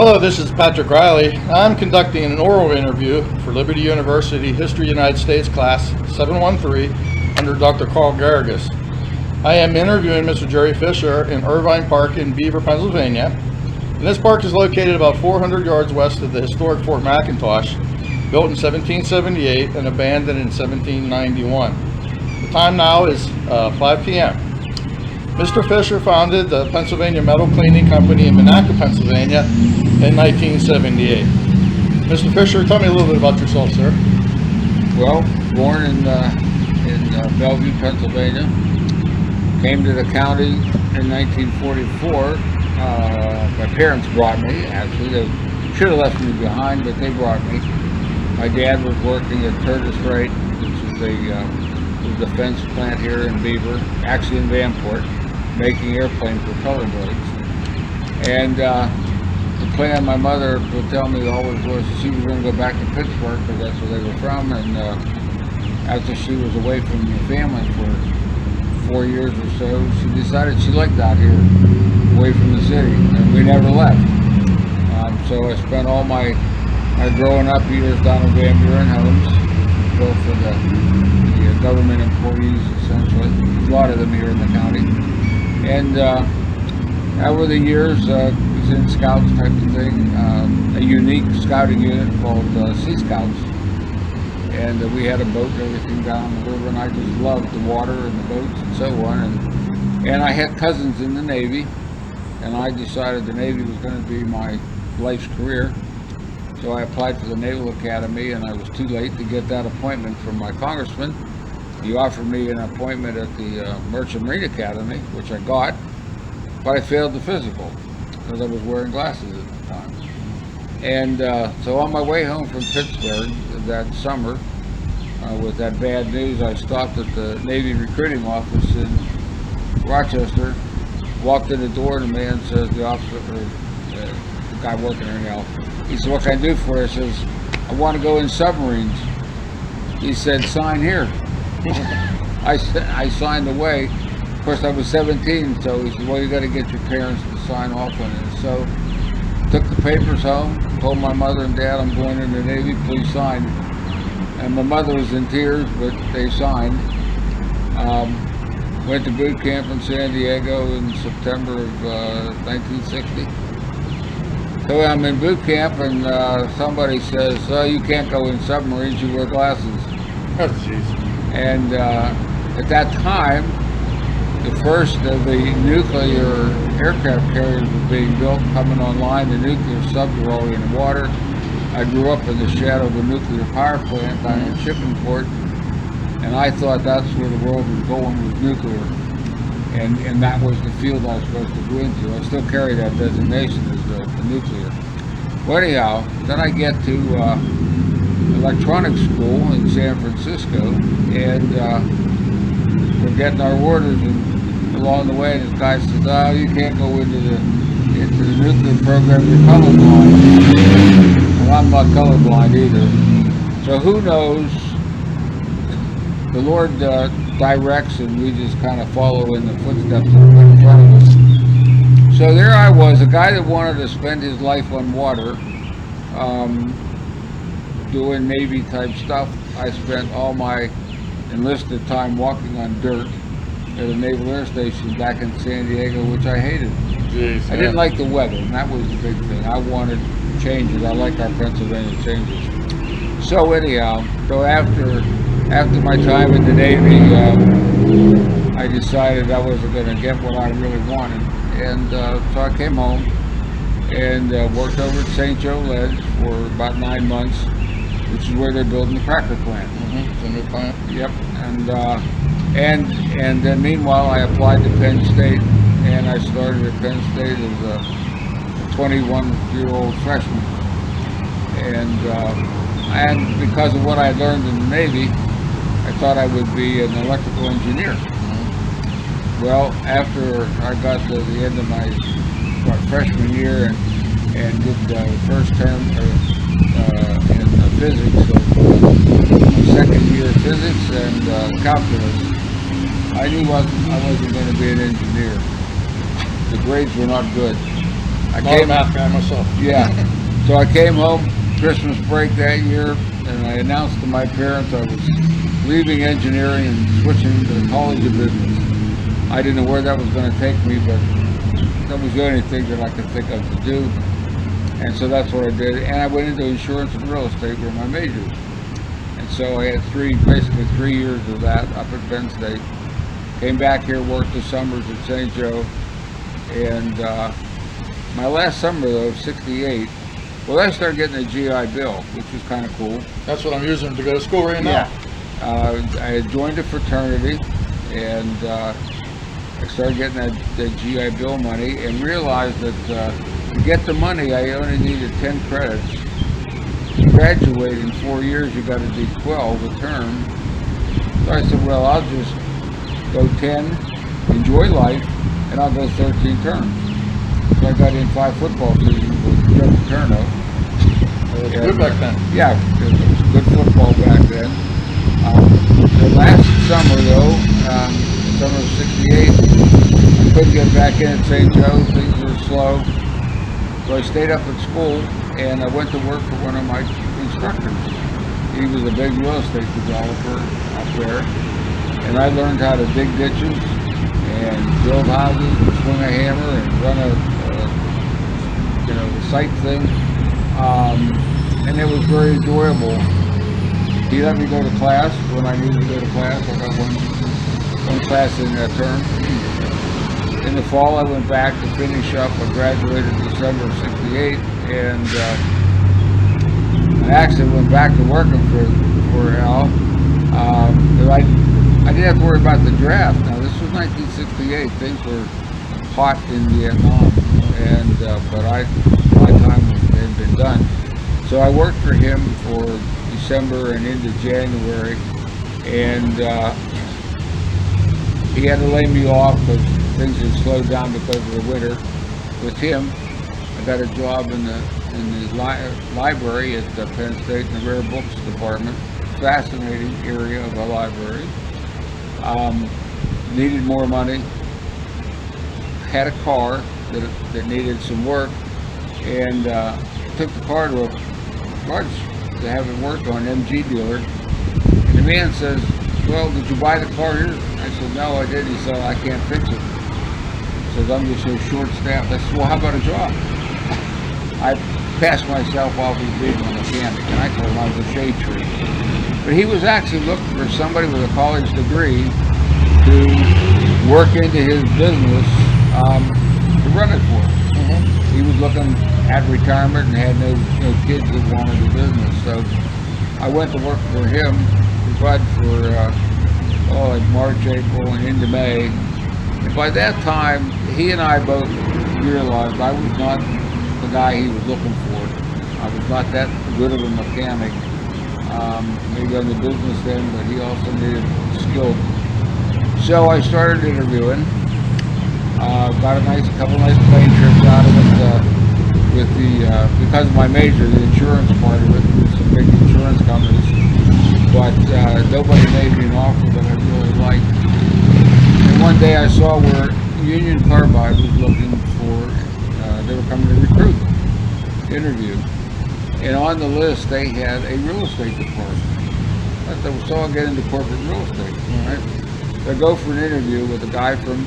Hello, this is Patrick Riley. I'm conducting an oral interview for Liberty University History United States Class 713 under Dr. Carl Garrigus. I am interviewing Mr. Jerry Fisher in Irvine Park in Beaver, Pennsylvania. And this park is located about 400 yards west of the historic Fort McIntosh, built in 1778 and abandoned in 1791. The time now is 5 p.m. Mr. Fisher founded the Pennsylvania Metal Cleaning Company in Monaca, Pennsylvania in 1978. Mr. Fisher, tell me a little bit about yourself, sir. Well, born in Bellevue, Pennsylvania. Came to the county in 1944. My parents brought me, actually. They should have left me behind, but they brought me. My dad was working at Curtis Wright, which is a defense plant here in Beaver, actually in Vanport, making airplane propeller blades. And the plan my mother would tell me always was she was going to go back to Pittsburgh because that's where they were from. And after she was away from the family for 4 years or so, she decided she liked out here, away from the city, and we never left. So I spent all my growing up years down in Van Buren homes, built for the government employees, essentially, a lot of them here in the county. And over the years, was in Scouts type of thing, a unique scouting unit called Sea Scouts. And we had a boat and everything down the river, and I just loved the water and the boats and so on. And I had cousins in the Navy, and I decided the Navy was going to be my life's career. So I applied for the Naval Academy, and I was too late to get that appointment from my congressman. He offered me an appointment at the Merchant Marine Academy, which I got, but I failed the physical because I was wearing glasses at the time. And so on my way home from Pittsburgh that summer, with that bad news, I stopped at the Navy recruiting office in Rochester, walked in the door, and the man says, the officer, or the guy working there now, he said, "What can I do for you?" I says, "I want to go in submarines." He said, "Sign here." I signed away. Of course, I was 17, so he said, "Well, you got to get your parents to sign off on it." So took the papers home, told my mother and dad, "I'm going in the Navy, please sign." And my mother was in tears, but they signed. Went to boot camp in San Diego in September of 1960. So I'm in boot camp, and somebody says, "Oh, you can't go in submarines, you wear glasses." Oh, jeez. And at that time, the first of the nuclear aircraft carriers was being built, coming online. The nuclear subs were already in the water. I grew up in the shadow of a nuclear power plant down in Shippingport, and I thought that's where the world was going, with nuclear. And that was the field I was supposed to go into. I still carry that designation as the nuclear. Well, anyhow, then I get to electronics school in San Francisco, and we're getting our orders, and along the way this guy says, "Oh, you can't go into the nuclear program, you're colorblind." Well, I'm not colorblind either. So who knows? The Lord directs, and we just kind of follow in the footsteps of in front of us. So there I was, a guy that wanted to spend his life on water, doing Navy type stuff. I spent all my enlisted time walking on dirt at a Naval Air Station back in San Diego, which I hated. Jeez, I didn't like the weather, and that was the big thing. I wanted changes. I like our Pennsylvania changes. So anyhow, so after my time in the Navy, I decided I wasn't going to get what I really wanted, and so I came home and worked over at St. Joe Ledge for about 9 months, which is where they're building the cracker plant. It's a new plant. Yep. And then meanwhile, I applied to Penn State, and I started at Penn State as a 21-year-old freshman. And because of what I learned in the Navy, I thought I would be an electrical engineer. Well, after I got to the end of my freshman year and did the first term in physics, my second year of physics and calculus, I knew I wasn't going to be an engineer. The grades were not good. I Not a math guy myself. Yeah. So I came home Christmas break that year, and I announced to my parents I was leaving engineering and switching to the College of Business. I didn't know where that was going to take me, but that was the only thing that I could think of to do. And so that's what I did. And I went into insurance and real estate were my majors. And so I had basically 3 years of that up at Penn State. Came back here, worked the summers at St. Joe. And my last summer, though, of '68, well, I started getting a GI Bill, which was kind of cool. That's what I'm using to go to school right now. I had joined a fraternity, and I started getting that GI Bill money and realized that to get the money, I only needed 10 credits. To graduate in 4 years, you got to do 12 a term. So I said, well, I'll just go 10, enjoy life, and I'll go 13 terms. So I got in 5 football seasons with Joe Paterno. It was good back then. Yeah, it was good football back then. The last summer, though, summer of '68, I couldn't get back in at St. Joe. Things were slow. So I stayed up at school, and I went to work for one of my instructors. He was a big real estate developer up there, and I learned how to dig ditches and build houses and swing a hammer and run a site thing. And it was very enjoyable. He let me go to class when I needed to go to class. I got one class in that term. In the fall, I went back to finish up. I graduated December of '68, and I actually went back to working for Al. I didn't have to worry about the draft. Now, this was 1968. Things were hot in Vietnam, and but my time had been done. So I worked for him for December and into January, and he had to lay me off because things had slowed down because of the winter. With him, I got a job in the library at Penn State in the rare books department. Fascinating area of a library. Needed more money. Had a car that needed some work, and took the car to a garage to have it worked on, MG dealer. And the man says, well, did you buy the car here? I said, no, I didn't. He said, I can't fix it. He says, I'm just so short-staffed. I said, well, how about a job? I passed myself off as being a mechanic, and I told him I was a shade tree. But he was actually looking for somebody with a college degree to work into his business to run it for him. He was looking at retirement and had no kids that wanted the business. So I went to work for him, for like March, April, and into May. And by that time, he and I both realized I was not the guy he was looking for. I was not that good of a mechanic. Maybe on the business end, but he also needed skill. So I started interviewing. Got a couple nice plane trips out of it because of my major, the insurance part of it, with some big insurance companies. But nobody made me an offer that I really liked. And one day I saw where Union Carbide was looking for, they were coming to recruit, interview. And on the list they had a real estate department. So I'll get into corporate real estate, right? So I go for an interview with a guy from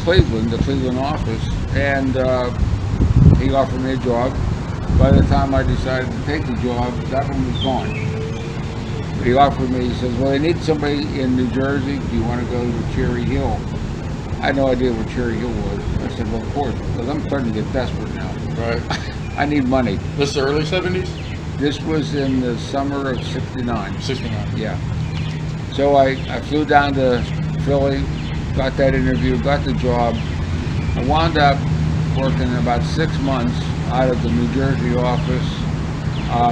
Cleveland, the Cleveland office, and he offered me a job. By the time I decided to take the job, that one was gone. But he offered me, he says, well, they need somebody in New Jersey. Do you want to go to Cherry Hill? I had no idea what Cherry Hill was. I said, well, of course, because I'm starting to get desperate now. Right. I need money. This is the early 70s? This was in the summer of '69. 69. Yeah. So I flew down to Philly, got that interview, got the job. I wound up working about 6 months out of the New Jersey office,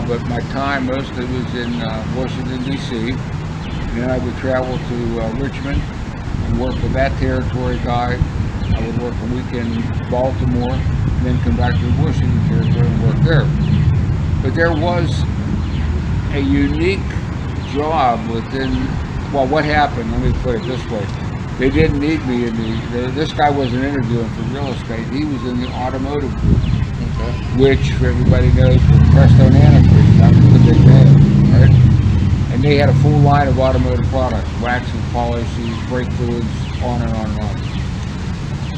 but my time mostly was in Washington, D.C. And then I would travel to Richmond and work with that territory guy. I would work a week in Baltimore, and then come back to the Washington territory and work there. But there was a unique job within, well, what happened, let me put it this way. They didn't need me in this guy wasn't interviewing for real estate. He was in the automotive group, Okay. which everybody knows was Presto Antifreeze. That was the big name, right? And they had a full line of automotive products, waxes, polishes, brake fluids, on and on and on.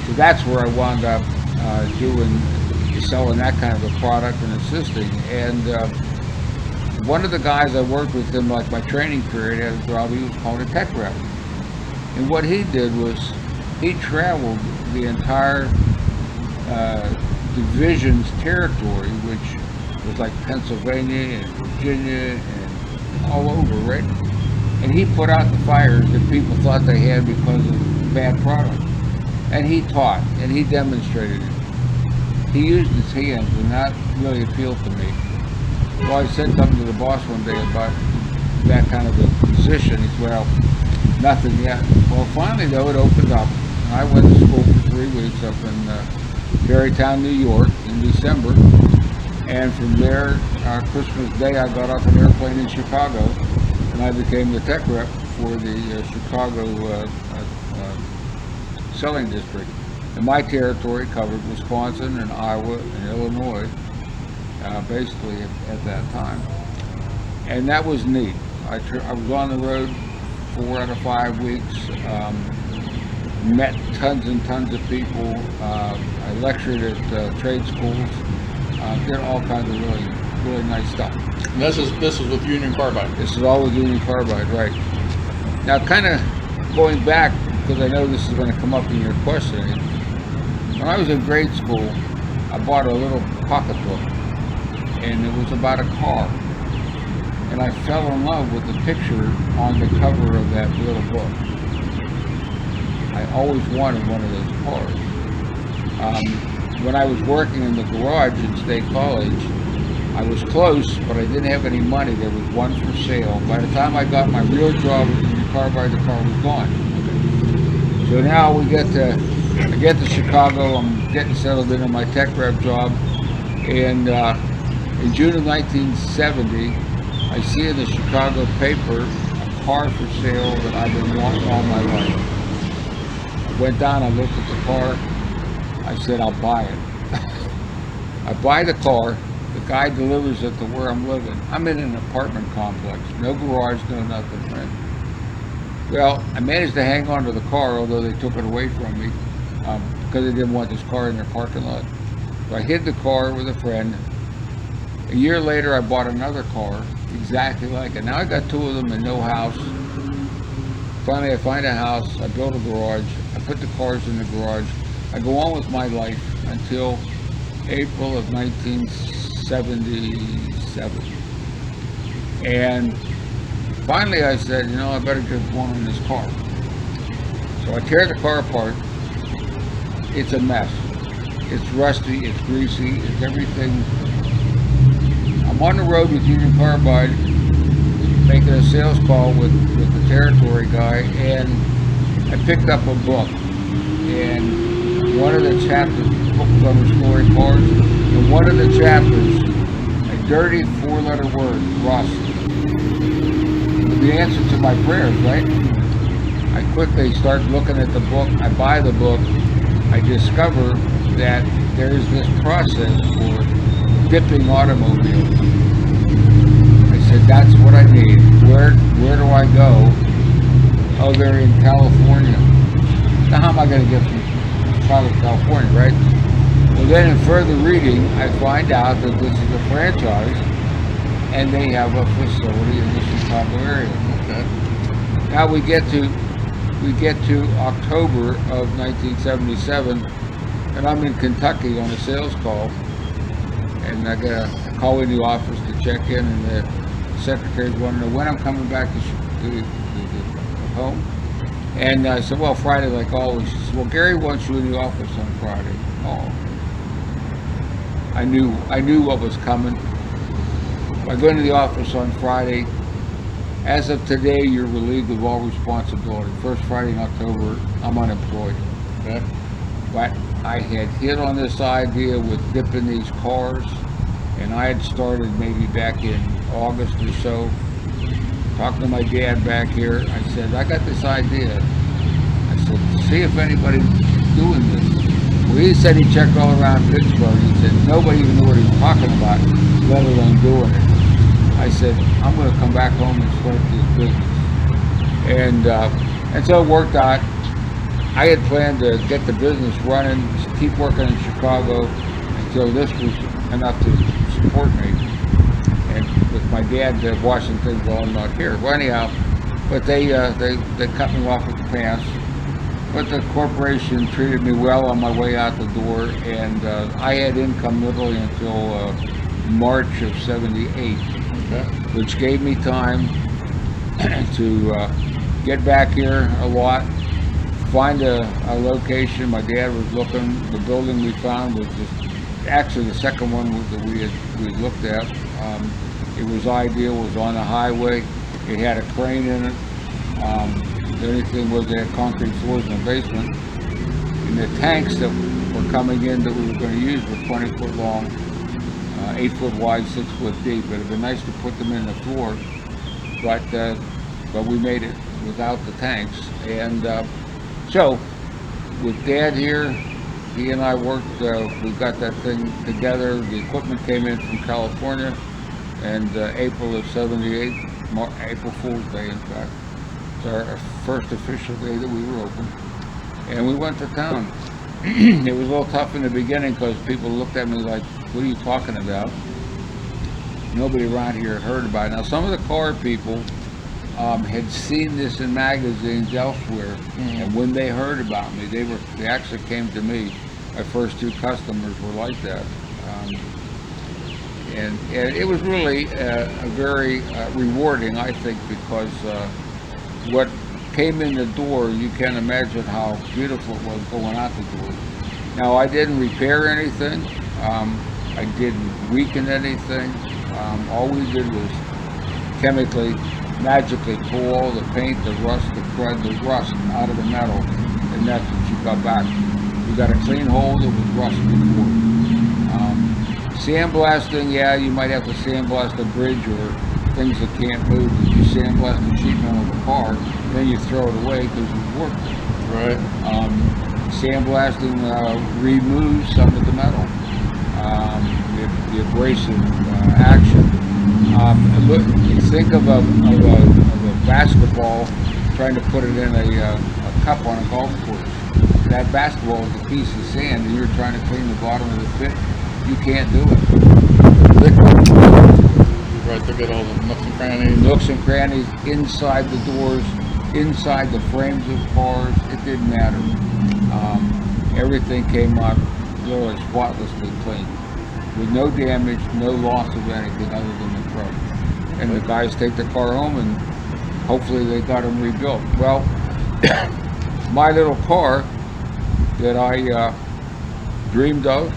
So that's where I wound up selling that kind of a product and assisting. And one of the guys I worked with in like my training period had a job. He was called a tech rep. And what he did was he traveled the entire division's territory, which was like Pennsylvania and Virginia and all over, right? And he put out the fires that people thought they had because of bad product. And he taught and he demonstrated it. He used his hands, and that really appealed to me. Well, I said something to the boss one day about that kind of a position. He said, well, nothing yet. Well, finally, though, it opened up. I went to school for 3 weeks up in Tarrytown, New York in December. And from there, Christmas Day, I got off an airplane in Chicago, and I became the tech rep for the Chicago selling district. And my territory covered Wisconsin and Iowa and Illinois, basically at that time. And that was neat. I was on the road 4 out of 5 weeks, met tons and tons of people. I lectured at trade schools, did all kinds of really nice stuff. And this is with Union Carbide. This is all with Union Carbide, right? Now, kind of going back, because I know this is going to come up in your questioning. When I was in grade school, I bought a little pocketbook, and it was about a car. And I fell in love with the picture on the cover of that little book. I always wanted one of those cars. When I was working in the garage at State College, I was close, but I didn't have any money. There was one for sale. By the time I got my real job in the Carbide, the car was gone. So now I get to Chicago. I'm getting settled into my tech rep job, and in June of 1970, I see in the Chicago paper a car for sale that I've been wanting all my life. I went down, I looked at the car, I said, I'll buy it. I buy the car, the guy delivers it to where I'm living. I'm in an apartment complex, no garage, no nothing, right? Well, I managed to hang on to the car, although they took it away from me, because they didn't want this car in their parking lot. So I hid the car with a friend. A year later, I bought another car, exactly like it. Now I got 2 of them and no house. Finally, I find a house, I build a garage, I put the cars in the garage. I go on with my life until April of 1977. And finally I said, I better get going on this car. So I tear the car apart. It's a mess. It's rusty, it's greasy, it's everything. I'm on the road with Union Carbide, making a sales call with the territory guy, and I picked up a book. And one of the chapters, the book was on restoring cars, and one of the chapters, a dirty 4-letter word, rust. The answer to my prayers, right? I quickly start looking at the book. I buy the book. I discover that there is this process for dipping automobiles. I said, that's what I need. Where do I go? Oh, they're in California. Now, how am I going to get from Chicago to California, right? Well, then in further reading, I find out that this is a franchise, and they have a facility in the Chicago area. Okay. Now we get to October of 1977, and I'm in Kentucky on a sales call, and I get a call in the office to check in, and the secretaries want to know when I'm coming back to home. And I said, well, Friday like always. She said, well, Gary wants you in the office on Friday. Oh, I knew what was coming. I go into the office on Friday. As of today, you're relieved of all responsibility. First Friday in October, I'm unemployed. Okay. But I had hit on this idea with dipping these cars, and I had started maybe back in August or so, talking to my dad back here. I said, I got this idea. I said, see if anybody's doing this. Well, he said he checked all around Pittsburgh. He said nobody even knew what he was talking about, let alone doing it. I said, I'm going to come back home and start this business. And so it worked out. I had planned to get the business running, keep working in Chicago until this was enough to support me. And with my dad watching things while I'm not here. Well, anyhow, but they cut me off at the pass. But the corporation treated me well on my way out the door, and I had income literally until March of '78, Okay. which gave me time to get back here a lot, find a location. My dad was looking. The building we found was actually the second one that we had looked at. It was ideal. It was on the highway. It had a crane in it. The only thing was they had concrete floors in the basement. And the tanks that were coming in that we were going to use were 20 foot long, 8 foot wide, 6 foot deep. It would have been nice to put them in the floor, but we made it without the tanks. And so, with Dad here, he and I worked, we got that thing together. The equipment came in from California, and April of '78, April Fool's Day, in fact. It's our first official day that we were open, and we went to town. It was a little tough in the beginning because people looked at me like, what are you talking about? Nobody around here had heard about it. Now, some of the car people had seen this in magazines elsewhere, and when they heard about me, they actually came to me. My first 2 customers were like that. And it was really a very rewarding, I think, because what came in the door, you can't imagine how beautiful it was going out the door. Now, I didn't repair anything. I didn't weaken anything. All we did was magically pull all the paint, the rust, the crud, the rust out of the metal, and that's what you got back. You got a clean hole that was rust before. Sandblasting, yeah, you might have to sandblast a bridge or things that can't move. If you sandblast the sheet metal of the car, then you throw it away because you've worked it. Right. Sandblasting removes some of the metal, the abrasive action. Look, you think of a basketball, trying to put it in a cup on a golf course. That basketball is a piece of sand, and you're trying to clean the bottom of the pit. You can't do it. Liquid. Right, to get all the nooks and crannies. Nooks and crannies inside the doors, inside the frames of cars. It didn't matter. Everything came out really spotlessly clean, with no damage, no loss of anything other than the truck. And the guys take the car home, and hopefully they got them rebuilt. Well, my little car that I dreamed of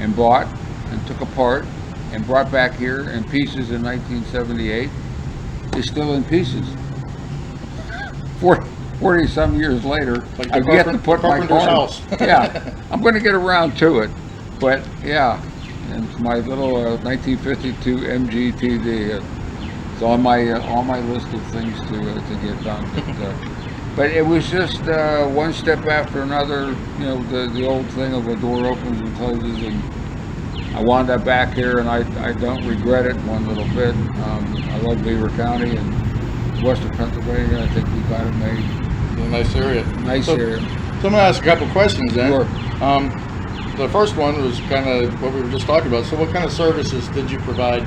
and bought and took apart and brought back here in pieces in 1978 is still in pieces. 40 some years later, Like I've yet to put my car. house. Yeah, I'm going to get around to it, but yeah, and it's my little 1952 MGTD. It's on my list of things to get done. But it was just one step after another. You know, the old thing of a door opens and closes, and I wound up back here, and I don't regret it one little bit. I love Beaver County and Western Pennsylvania. I think we got it made. It's a nice area. Nice area. So I'm going to ask a couple questions then. Sure. The first one was kind of what we were just talking about. So what kind of services did you provide?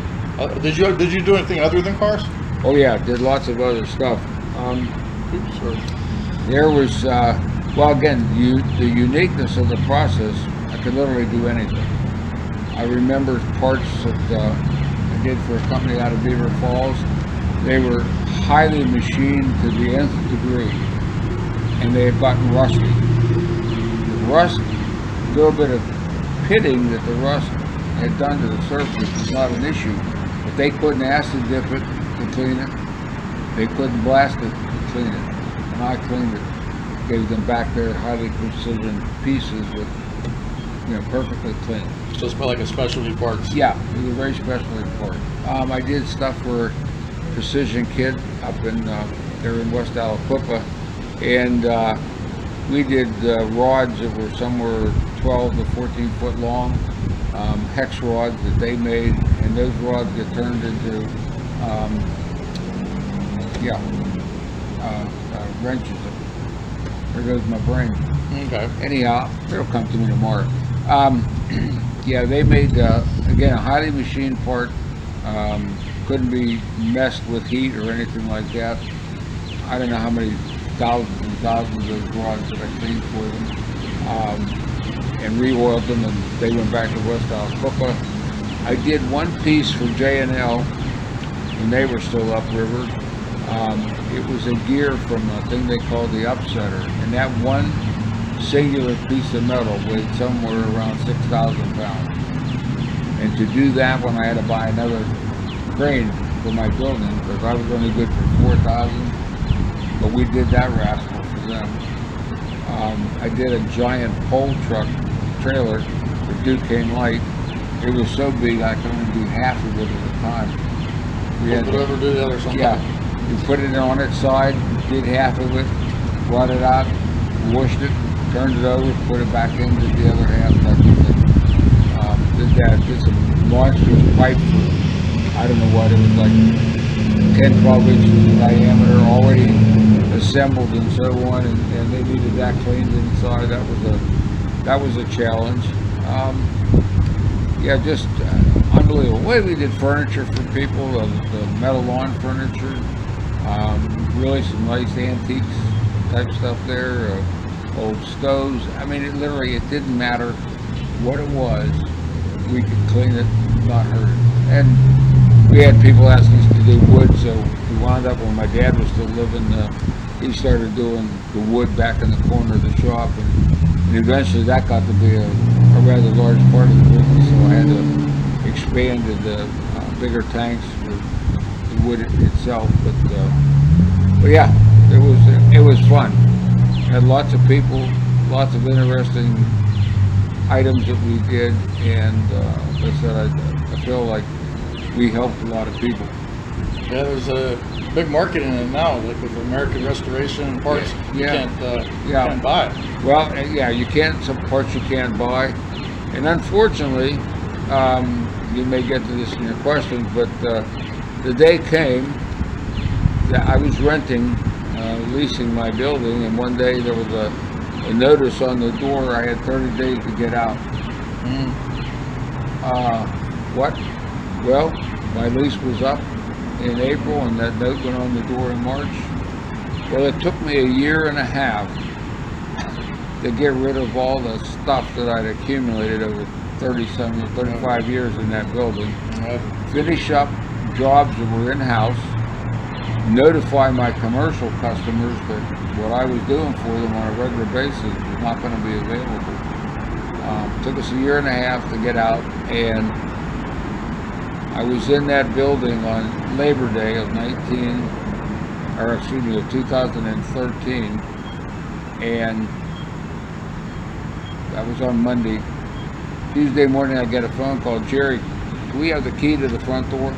Did you do anything other than cars? Oh yeah, did lots of other stuff. There was, well, again, the uniqueness of the process. I could literally do anything. I remember parts that I did for a company out of Beaver Falls. They were highly machined to the nth degree, and they had gotten rusty. The rust, a little bit of pitting that the rust had done to the surface was not an issue, but they couldn't acid dip it to clean it. They couldn't blast it to clean it, and I cleaned it. Gave them back their highly precision pieces with, perfectly clean. Just like a specialty parts. Yeah, it was a very specialty part. I did stuff for Precision Kid up in there in West Aliquippa, and We did rods that were somewhere 12 to 14 foot long, hex rods that they made, and those rods get turned into, wrenches. There goes my brain. Okay. Anyhow, it'll come to me tomorrow. Yeah, they made, again, a highly machined part. Couldn't be messed with heat or anything like that. I don't know how many thousands and thousands of those rods that I cleaned for them, and re-oiled them, and they went back to West Alcoa. I did one piece for J&L when they were still upriver. It was a gear from a thing they called the upsetter, and that one singular piece of metal weighed somewhere around 6,000 pounds. And to do that when I had to buy another crane for my building, because I was only good for 4,000, but we did that rascal for them. I did a giant pole truck trailer for Duquesne Light. It was so big I could only do half of it at a time. We had Whatever do the other something. Yeah, you put it on its side, did half of it, brought it out, washed it, turned it over, put it back in, did the other half, type of thing. Did that, did some monstrous pipe for, I don't know what, it was like 10, 12 inches in diameter, already assembled and so on, and they needed that cleaned inside. That was a challenge. Yeah, just unbelievable. We did furniture for people, the metal lawn furniture, really some nice antiques type stuff there, old stoves. I mean, it didn't matter what it was, we could clean it, not hurt it. And we had people asking us to do wood, so we wound up when my dad was still living, he started doing the wood back in the corner of the shop, and eventually that got to be a rather large part of the business, so I had to expand to the bigger tanks for the wood itself. But yeah, it was fun. Had lots of people, lots of interesting items that we did, and like I said, I feel like we helped a lot of people. Yeah, there's a big market in it now, like with American Restoration parts. You can't buy it. Well, yeah, you can't, some parts you can't buy. And unfortunately, you may get to this in your questions, but the day came that I was renting, leasing my building, and one day there was a notice on the door, I had 30 days to get out. What? Well, my lease was up in April, and that note went on the door in March. Well, it took me a year and a half to get rid of all the stuff that I'd accumulated over 35 years in that building. Finish up jobs that were in-house, notify my commercial customers that what I was doing for them on a regular basis was not going to be available. Took us a year and a half to get out, and I was in that building on Labor Day of 2013, and that was on Monday. Tuesday morning I get a phone call, Jerry, do we have the key to the front door?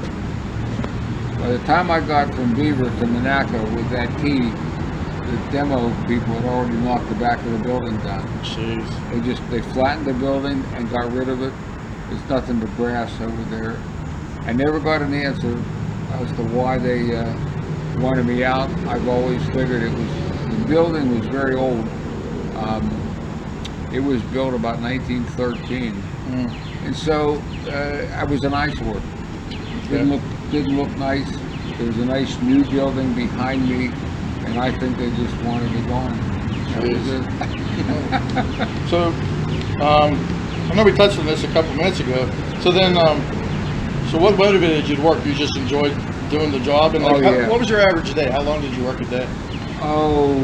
By the time I got from Beaver to Monaco with that key, the demo people had already knocked the back of the building down. Jeez. They flattened the building and got rid of it. There's nothing but grass over there. I never got an answer as to why they wanted me out. I've always figured the building was very old. It was built about 1913. And so I was an eyesore. Didn't look nice. There was a nice new building behind me, and I think they just wanted me gone. That was it. So, I know we touched on this a couple minutes ago. So then, so what motivated you to work? You just enjoyed doing the job? And what was your average day? How long did you work a day? Oh,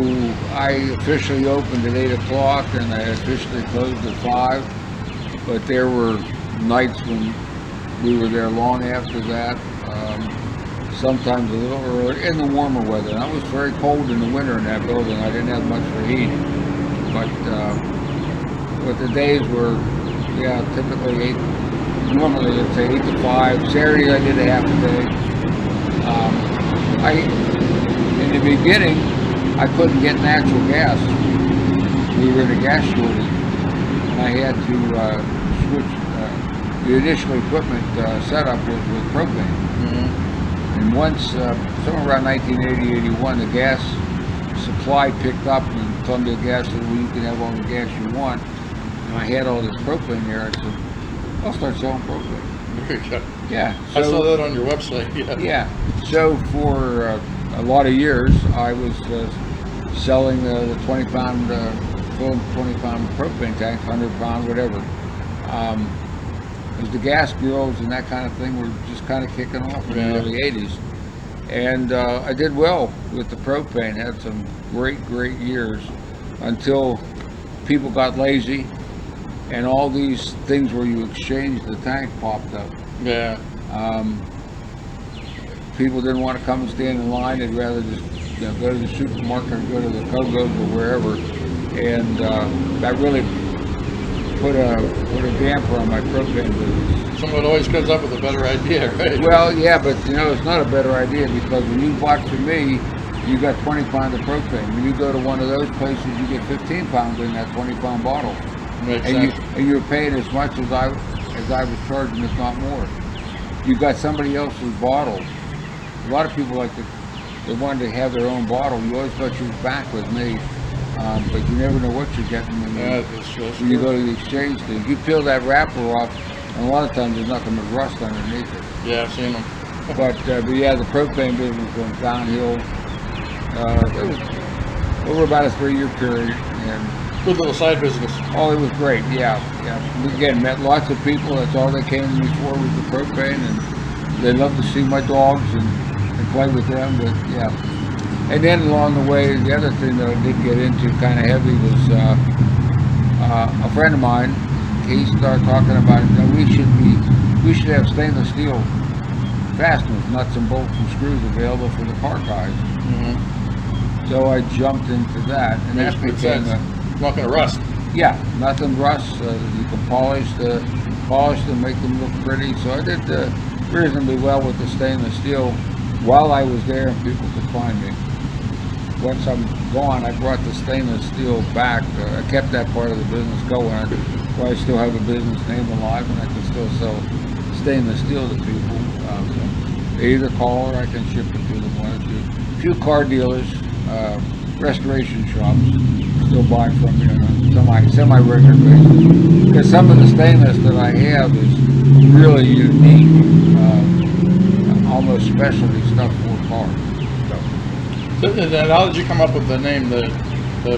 I officially opened at 8 o'clock, and I officially closed at 5. But there were nights when we were there long after that. Sometimes a little early in the warmer weather. And I was very cold in the winter in that building. I didn't have much for heat. But the days were, typically 8. Normally, let's say 8 to 5. Saturday I did a half a day. In the beginning, I couldn't get natural gas. we were in a gas shortage, and I had to switch the initial equipment setup with propane. Mm-hmm. And once, somewhere around 1980, 81, the gas supply picked up, and Columbia Gas said, well, you can have all the gas you want. And I had all this propane there. I said, I'll start selling propane. Very good. Yeah. I saw that on your website. Yeah. Yeah. So for a lot of years, I was selling the 20-pound, full 20-pound propane tank, 100-pound, whatever. As the gas bureaus and that kind of thing were just kind of kicking off in the early 80s. And I did well with the propane, had some great years until people got lazy and all these things where you exchange the tank popped up. Yeah. People didn't want to come and stand in line. They'd rather just go to the supermarket or go to the Kogo's or wherever. And that really put a damper on my propane business. Someone always comes up with a better idea, right? Well, yeah, but it's not a better idea, because when you bought from me, you got 20 pounds of propane. When you go to one of those places, you get 15 pounds in that 20-pound bottle. Makes and sense. you're paying as much as I was charging, if not more. You got somebody else's bottle. A lot of people they wanted to have their own bottle. You always got yours back with me, but you never know what you're getting when you go to the exchange thing. You peel that wrapper off, and a lot of times there's nothing but rust underneath it. Yeah, I've seen them. But yeah, the propane business went downhill. It was over about a 3-year period, and Good little side business. oh, it was great. Yeah. Again, met lots of people. That's all they came to me for was the propane, and they loved to see my dogs and play with them. But yeah. And then along the way, the other thing that I did get into kind of heavy was a friend of mine. He started talking about we should have stainless steel fasteners, nuts and bolts and screws available for the car guys. Mm-hmm. So I jumped into that, and Makes that good became sense. Not going to rust. yeah, nothing rusts. You can polish them, make them look pretty. So I did reasonably well with the stainless steel while I was there, and people could find me. Once I'm gone, I brought the stainless steel back. I kept that part of the business going. I still have a business name alive, and I can still sell stainless steel to people. They either call or I can ship it to them. A few car dealers, restoration shops still buy from me on a semi-regular basis. Because some of the stainless that I have is really unique, almost specialty stuff for cars. And how did you come up with the name, the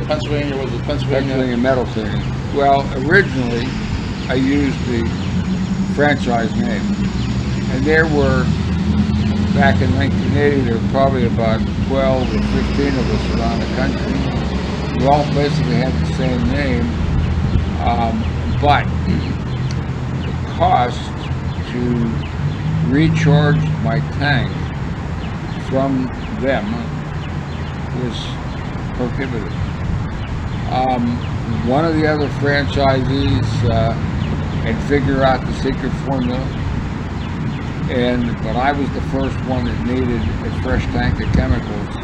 Pennsylvania, was it Pennsylvania Metal Cleaning. Well, originally I used the franchise name, and there were, back in 1980, there were probably about 12 or 15 of us around the country. We all basically had the same name, but the cost to recharge my tank from them was prohibitive. One of the other franchisees had figured out the secret formula, but I was the first one that needed a fresh tank of chemicals,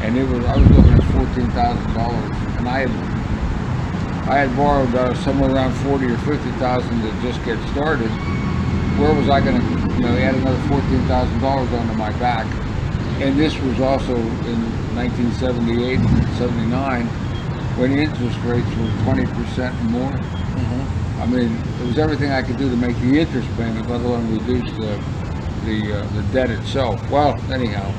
and I was looking at $14,000, and I had borrowed somewhere around $40,000 or $50,000 to just get started. Where was I going to, add another $14,000 onto my back? And this was also in 1978 and 79, when the interest rates were 20% and more. Mm-hmm. I mean, it was everything I could do to make the interest payment, let alone reduce the debt itself. Well, anyhow,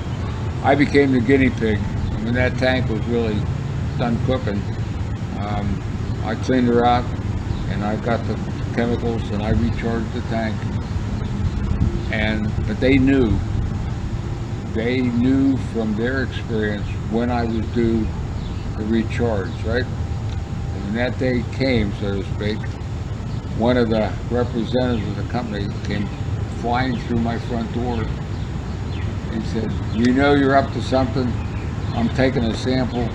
I became the guinea pig. I mean, that tank was really done cooking. I cleaned her out, and I got the chemicals, and I recharged the tank. But they knew from their experience when I was due to recharge, right? And when that day came, so to speak, one of the representatives of the company came flying through my front door and said, you're up to something. I'm taking a sample,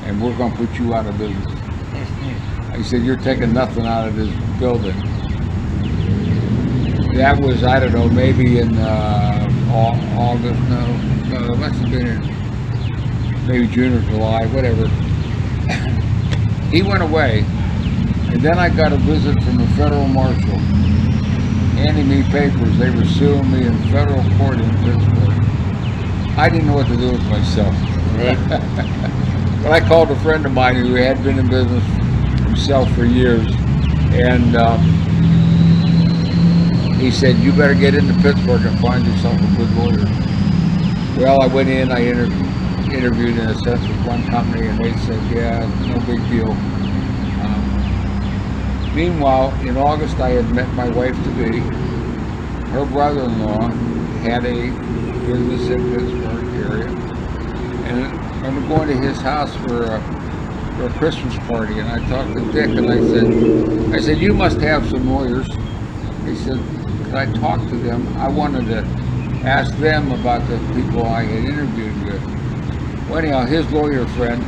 and we're going to put you out of business. I said, you're taking nothing out of this building. That was, I don't know, maybe in August, no, it must have been in maybe June or July, whatever. he went away, and then I got a visit from a federal marshal handing me papers. They were suing me in federal court in Pittsburgh. I didn't know what to do with myself. Right. But I called a friend of mine who had been in business himself for years, and he said, "You better get into Pittsburgh and find yourself a good lawyer." Well, I went in, I interviewed in a sense with one company, and they said, "Yeah, no big deal." Meanwhile, in August, I had met my wife-to-be. Her brother-in-law had a business in Pittsburgh area, and I'm going to his house for a Christmas party, and I talked to Dick, and I said, "You must have some lawyers." He said, "Could I talk to them? I wanted to ask them about the people I had interviewed with." Well, anyhow, his lawyer friend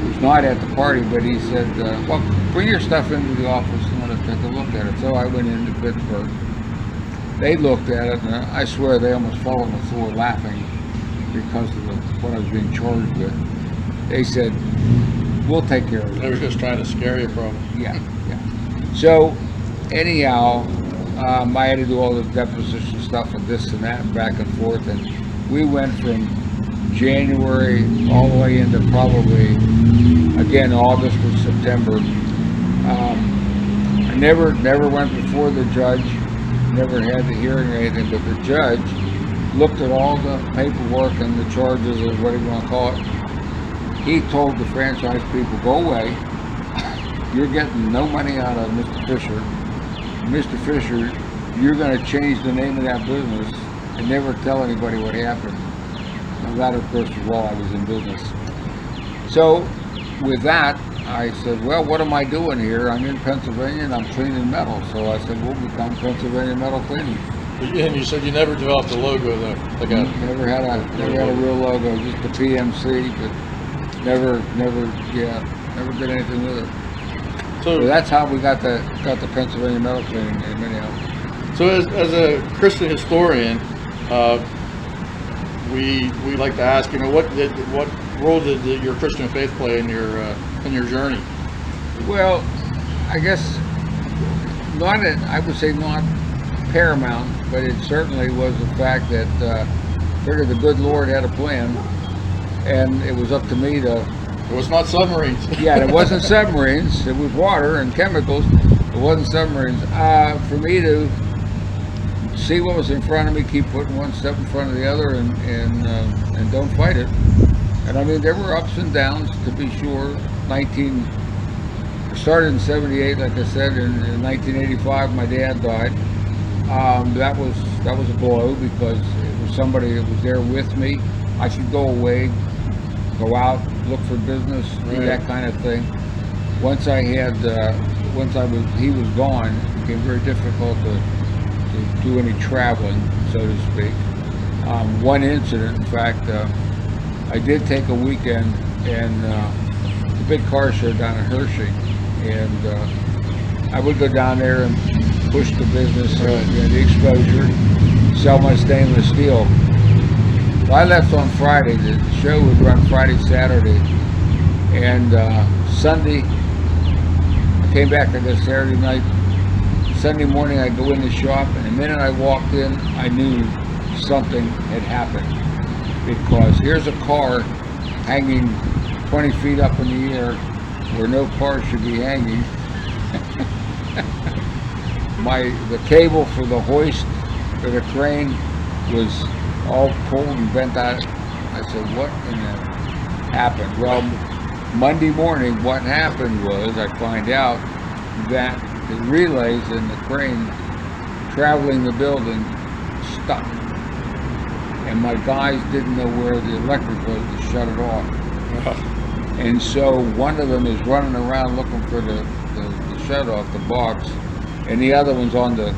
was not at the party, but he said, "Well, bring your stuff into the office and let us take a look at it." So I went into Pittsburgh. They looked at it, and I swear they almost fell on the floor laughing because of what I was being charged with. They said, "We'll take care of it." They were just trying to scare you, probably. Yeah. So, anyhow, I had to do all the deposition stuff and this and that and back and forth, and we went from January all the way into probably, again, August or September. I never went before the judge, never had the hearing or anything, but the judge looked at all the paperwork and the charges, or whatever you want to call it. He told the franchise people, "Go away. You're getting no money out of Mr. Fisher. Mr. Fisher, you're going to change the name of that business and never tell anybody what happened." And that, of course, was while I was in business. So with that, I said, "Well, what am I doing here? I'm in Pennsylvania and I'm cleaning metal." So I said, "We'll become Pennsylvania Metal Cleaning." And you said you never developed a logo, though. Never had a real logo, just a PMC, but never did anything with it. So that's how we got the Pennsylvania Metal Cleaning name, anyhow. So as a Christian historian, we like to ask, what role did your Christian faith play in your journey? Well, I guess I would say not paramount, but it certainly was the fact that figured the good Lord had a plan, and it was up to me to. It was not submarines. Yeah, it wasn't submarines. It was water and chemicals. It wasn't submarines. For me to see what was in front of me, keep putting one step in front of the other, and don't fight it. And I mean, there were ups and downs, to be sure. I started in '78, like I said. In 1985, my dad died. That was a blow, because it was somebody that was there with me. I could go away, go out, look for business, do that kind of thing. Once he was gone, it became very difficult to do any traveling, so to speak. One incident, in fact, I did take a weekend and the big car show down in Hershey, and I would go down there and push the business, the exposure, sell my stainless steel. Well, I left on Friday. The show would run Friday, Saturday, and Sunday, I came back on the Saturday night. Sunday morning, I go in the shop, and the minute I walked in, I knew something had happened, because here's a car hanging 20 feet up in the air where no car should be hanging. The cable for the hoist for the crane was all pulled and bent out. I said, "What in the happened?" Well, Monday morning, what happened was I find out that the relays in the crane traveling the building stuck, and my guys didn't know where the electric was to shut it off. And so one of them is running around looking for the shut off, the box, and the other one's on the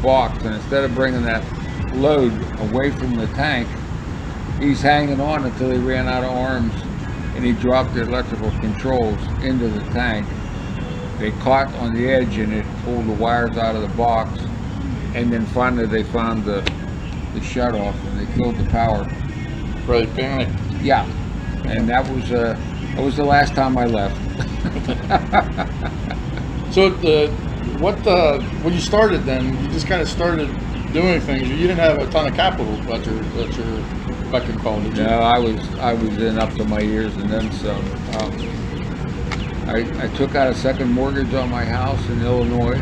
box, and instead of bringing that load away from the tank, he's hanging on until he ran out of arms, and he dropped the electrical controls into the tank. They caught on the edge, and it pulled the wires out of the box, and then finally they found the shut off, and they killed the power. Really panicked. Yeah, and that was It was the last time I left. So when you started, then you just kind of started doing things. You didn't have a ton of capital at your beck and call, did you? No, I was in up to my ears and then some. I took out a second mortgage on my house in Illinois,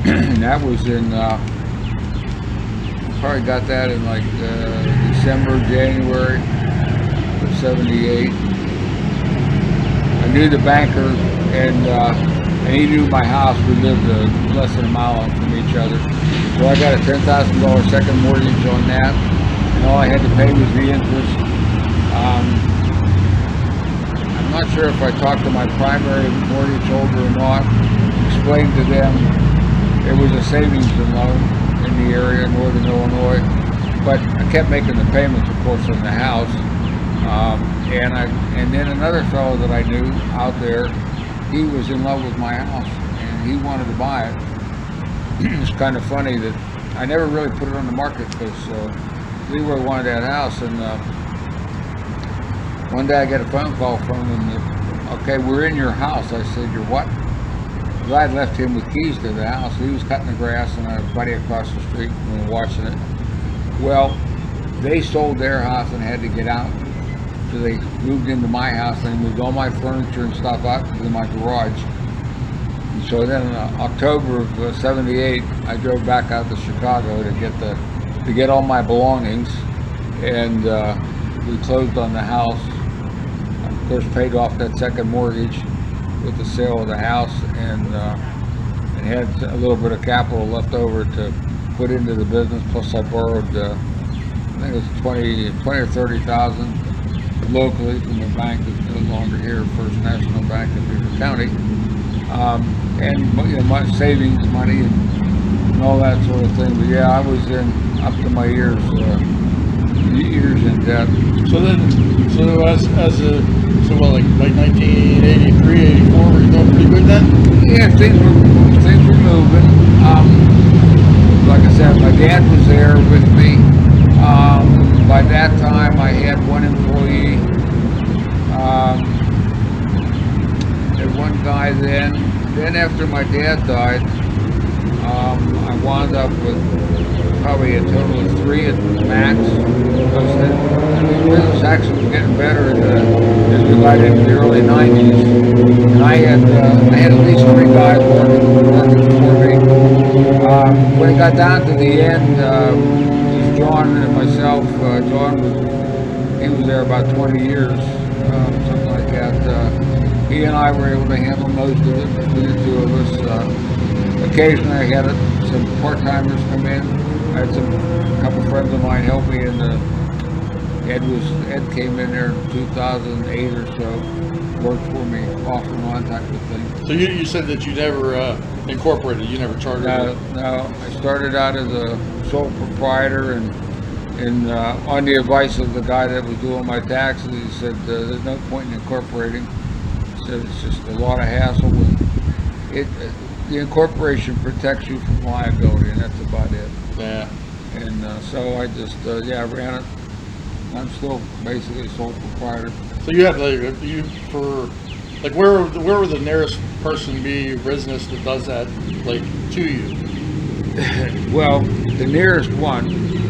and that was in. Probably got that in like December, January of '78. I knew the banker, and he knew my house. We lived less than a mile from each other. So I got a $10,000 second mortgage on that, and all I had to pay was the interest. I'm not sure if I talked to my primary mortgage holder or not, explained to them it was a savings and loan in the area, northern Illinois, but I kept making the payments, of course, on the house. And then another fellow that I knew out there, he was in love with my house, and he wanted to buy it. It's kind of funny that I never really put it on the market because Leroy wanted that house, and one day I get a phone call from him that, okay, we're in your house. I said, you're what? Because I had left him with keys to the house. He was cutting the grass, and I had a buddy across the street and we were watching it. Well, they sold their house and had to get out. So they moved into my house, and they moved all my furniture and stuff out into my garage. And so then in October of '78, I drove back out to Chicago to get all my belongings, and we closed on the house. Of course, paid off that second mortgage with the sale of the house, and had a little bit of capital left over to put into the business. Plus, I borrowed, I think it was 20 or 30,000 locally from a bank that's no longer here, First National Bank in Beaver County, and my savings money and all that sort of thing. But yeah, I was in up to my ears in debt. So like 1983, 84, were you doing pretty good then? Yeah, things were moving. Like I said, my dad was there with me. By that time, I had one employee. Had one guy then. Then after my dad died, I wound up with probably a total of 3 at max. Because the business actually was getting better as we got into the early '90s. And I had at least 3 guys working for me. When it got down to the end, John and myself, John he was there about 20 years, something like that. He and I were able to handle most of it, between the two of us. Occasionally I had some part-timers come in. I had a couple friends of mine help me, and Ed came in there in 2008 or so, worked for me off and on type of thing. So you said that you never incorporated, you never chartered it? No, I started out as a sole proprietor, and on the advice of the guy that was doing my taxes, he said there's no point in incorporating. He said it's just a lot of hassle. The incorporation protects you from liability, and that's about it. Yeah. And so I just ran it. I'm still basically a sole proprietor. So you had where would the nearest person be, business that does that, like, to you? Well, the nearest one,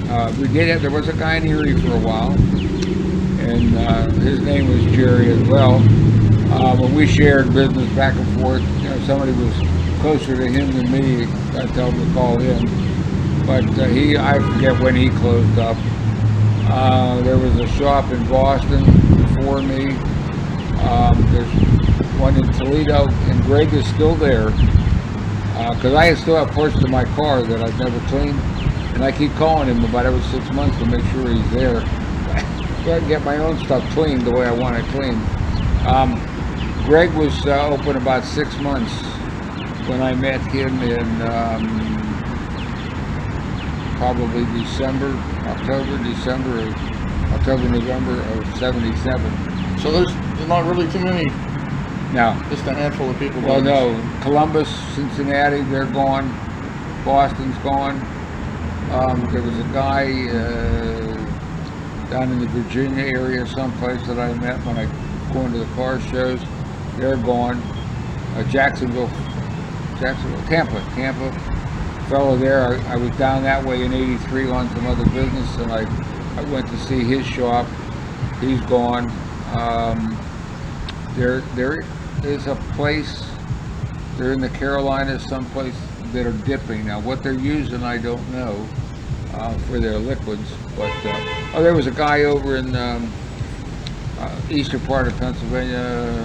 there was a guy in Erie for a while, and his name was Jerry as well. When we shared business back and forth, somebody was closer to him than me, I tell him to call him. But I forget when he closed up. There was a shop in Boston before me. There's one in Toledo, and Greg is still there. Because I still have parts of my car that I've never cleaned, and I keep calling him about every 6 months to make sure he's there. So I can get my own stuff cleaned the way I want it cleaned. Greg was open about 6 months when I met him in probably November of '77. So there's not really too many. No. Just a handful of people. Well, no. Columbus, Cincinnati, they're gone. Boston's gone. There was a guy, down in the Virginia area, someplace that I met when I go into the car shows. They're gone. Jacksonville, Tampa. Fellow there, I was down that way in '83 on some other business, and I went to see his shop. He's gone. There is a place. They're in the Carolinas, someplace that are dipping. Now, what they're using, I don't know for their liquids. But there was a guy over in eastern part of Pennsylvania.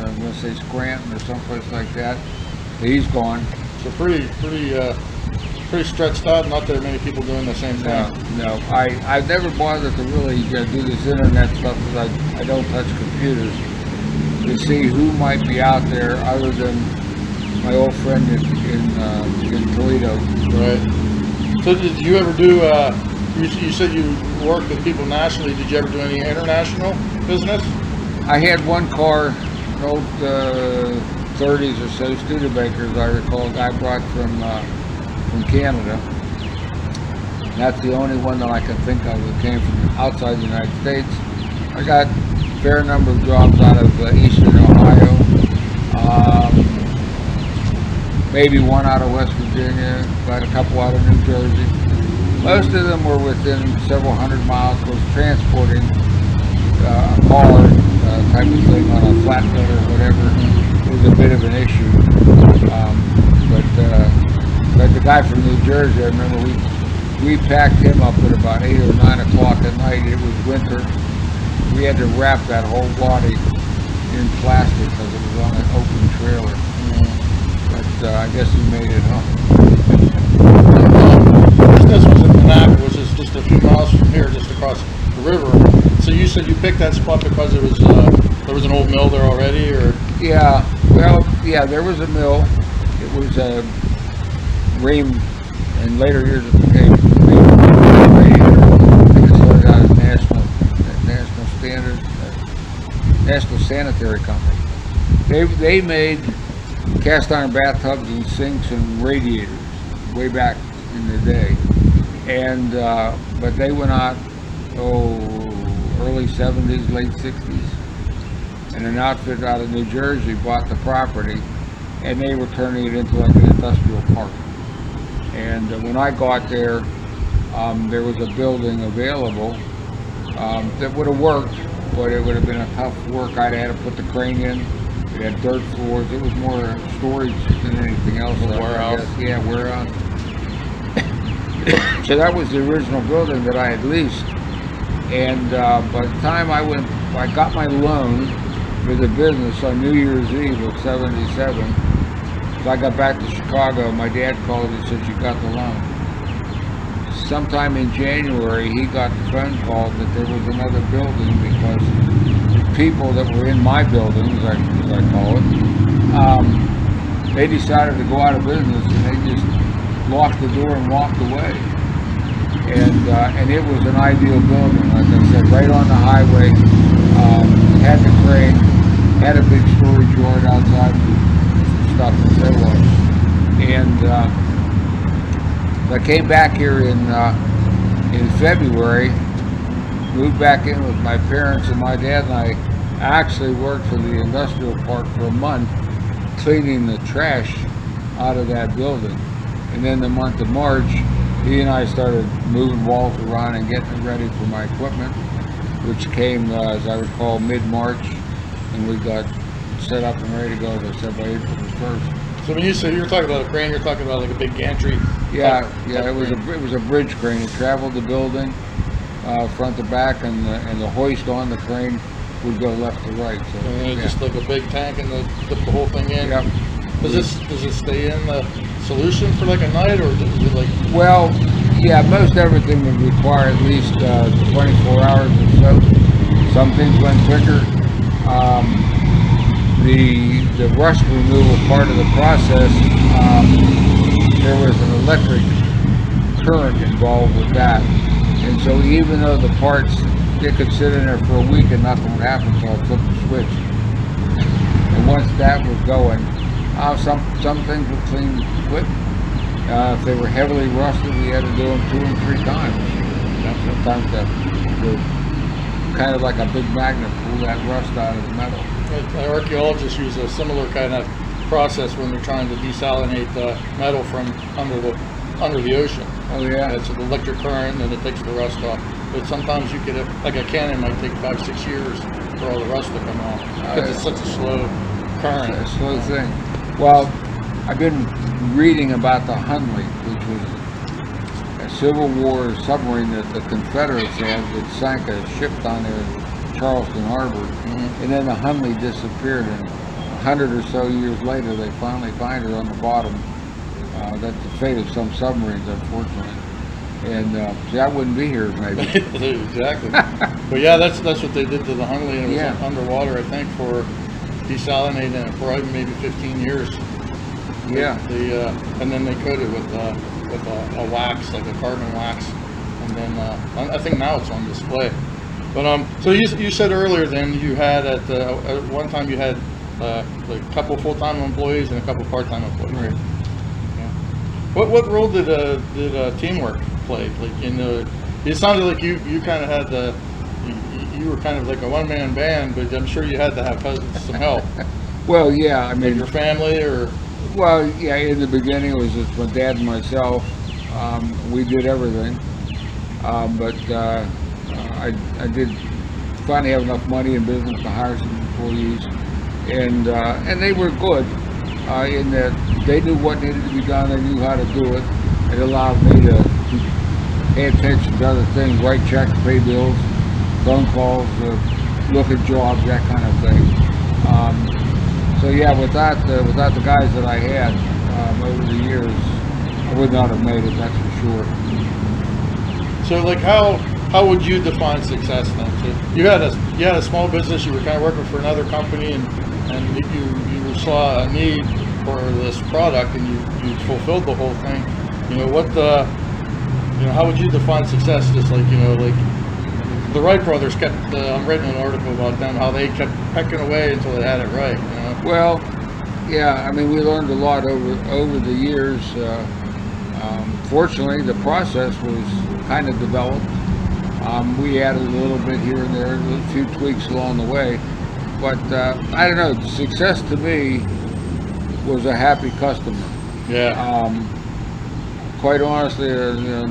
I'm going to say Scranton or someplace like that. He's gone. So pretty stretched out. Not that many people doing the same thing. No. I've never bothered to really do this internet stuff because I don't touch computers to see who might be out there other than my old friend in Toledo. Right. So did you ever do? You said you worked with people nationally. Did you ever do any international business? I had one car, an old 30s or so Studebakers, I recall, a guy brought from Canada. That's the only one that I can think of that came from outside the United States. I got a fair number of jobs out of eastern Ohio, maybe one out of West Virginia, got a couple out of New Jersey. Most of them were within several hundred miles. Was transporting a car type of thing on a flatbed or whatever. It was a bit of an issue. But the guy from New Jersey, I remember we packed him up at about 8 or 9 o'clock at night. It was winter. We had to wrap that whole body in plastic because it was on an open trailer. But I guess he made it home. Business was in Monaco, which is just a few miles from here, just across the river. So you said you picked that spot because it was there was an old mill there already, or? Yeah, well, yeah, there was a mill. It was a Ream, in later years it became Radiator. I think it started out as National Standard, National Sanitary Company. They made cast iron bathtubs and sinks and radiators way back in the day, and but they went out early 70s, late 60s, and an outfit out of New Jersey bought the property, and they were turning it into like an industrial park. And when I got there, there was a building available that would have worked, but it would have been a tough work. I'd had to put the crane in. It had dirt floors. It was more storage than anything else. Warehouse. Yeah, warehouse. So that was the original building that I had leased. And by the time I got my loan for the business on New Year's Eve of '77. So I got back to Chicago. My dad called and said, "You got the loan." Sometime in January, he got the phone call that there was another building because the people that were in my building, as I call it, they decided to go out of business, and they just locked the door and walked away. And it was an ideal building, like I said, right on the highway. Had the crane, had a big storage yard outside for stuff and so on. And I came back here in February, moved back in with my parents, and my dad and I actually worked for the industrial park for a month, cleaning the trash out of that building. And then the month of March, he and I started moving walls around and getting it ready for my equipment, which came, as I recall, mid-March, and we got set up and ready to go, as I said, by April the 1st. So when you say you're talking about a crane, you're talking about like a big gantry? Yeah, it was a bridge crane. It traveled the building front to back, and the hoist on the crane would go left to right. So and then it's just like a big tank, and flip the whole thing in? Yep. Does it stay in the solution for like a night, or is it like? Well, yeah, most everything would require at least 24 hours or so. Some things went quicker. The rust removal part of the process, there was an electric current involved with that, and so even though the parts, they could sit in there for a week and nothing would happen until I flipped the switch. And once that was going, some things were cleaned quick. If they were heavily rusted, we had to do them 2 and 3 times. Sometimes the kind of like a big magnet, pull that rust out of the metal. Archaeologists use a similar kind of process when they're trying to desalinate metal from under the ocean. Oh yeah. It's an electric current and it takes the rust off. But sometimes you could, like a cannon might take 5-6 years for all the rust to come off because it's such a slow current. It's a slow thing. Well, I've been reading about the Hunley, which was a Civil War submarine that the Confederates had that sank a ship down there in Charleston Harbor. And then the Hunley disappeared, and 100 or so years later they finally find her on the bottom. That's the fate of some submarines, unfortunately. And see, I wouldn't be here maybe. Exactly. But yeah, that's what they did to the Hunley, and it was underwater, I think, for desalinating it for maybe 15 years. Yeah. And then they coat it with a wax, like a carbon wax, and then I think now it's on display. But so you said earlier then you had at one time you had a couple full-time employees and a couple part-time employees. Right. Yeah. What role did teamwork play? Like it sounded like you kind of had you were kind of like a one-man band, but I'm sure you had to have some help. Well, yeah, I mean, your family or. Well, yeah, in the beginning it was just my dad and myself. We did everything, but I did finally have enough money in business to hire some employees, and they were good in that they knew what needed to be done. They knew how to do it. It allowed me to pay attention to other things, write checks, pay bills, phone calls, look at jobs, that kind of thing. So yeah, without the guys that I had over the years, I would not have made it. That's for sure. So, like, how would you define success then? So you had a small business. You were kind of working for another company, and you saw a need for this product, and you fulfilled the whole thing. How would you define success? Just like like the Wright brothers kept. I'm writing an article about them, how they kept pecking away until they had it right. Well, yeah, I mean, we learned a lot over the years. Fortunately, the process was kind of developed. We added a little bit here and there, a few tweaks along the way. But I don't know, success to me was a happy customer. Yeah. Quite honestly,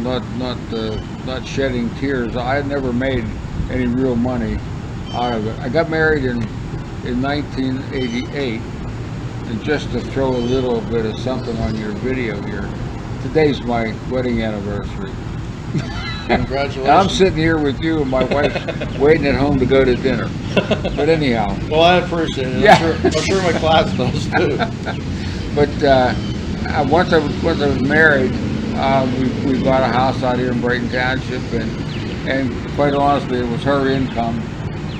not shedding tears. I had never made any real money out of it. I got married in 1988, and just to throw a little bit of something on your video here, today's my wedding anniversary. Congratulations. I'm sitting here with you and my wife waiting at home to go to dinner. But anyhow. Well, I appreciate it. Yeah. I'm sure my class does too. But once I was married, we bought a house out here in Brayton Township, and quite honestly, it was her income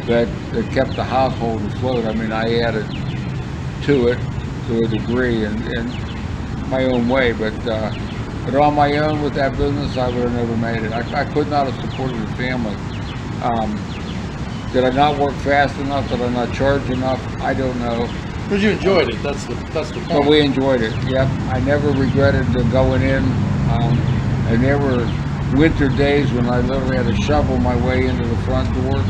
that kept the household afloat. I mean, I added to it to a degree and my own way, but on my own with that business, I would have never made it. I could not have supported a family. Did I not work fast enough? Did I not charge enough? I don't know. Because you enjoyed it. That's the point. But we enjoyed it. Yep. I never regretted going in. And there were winter days when I literally had to shovel my way into the front door.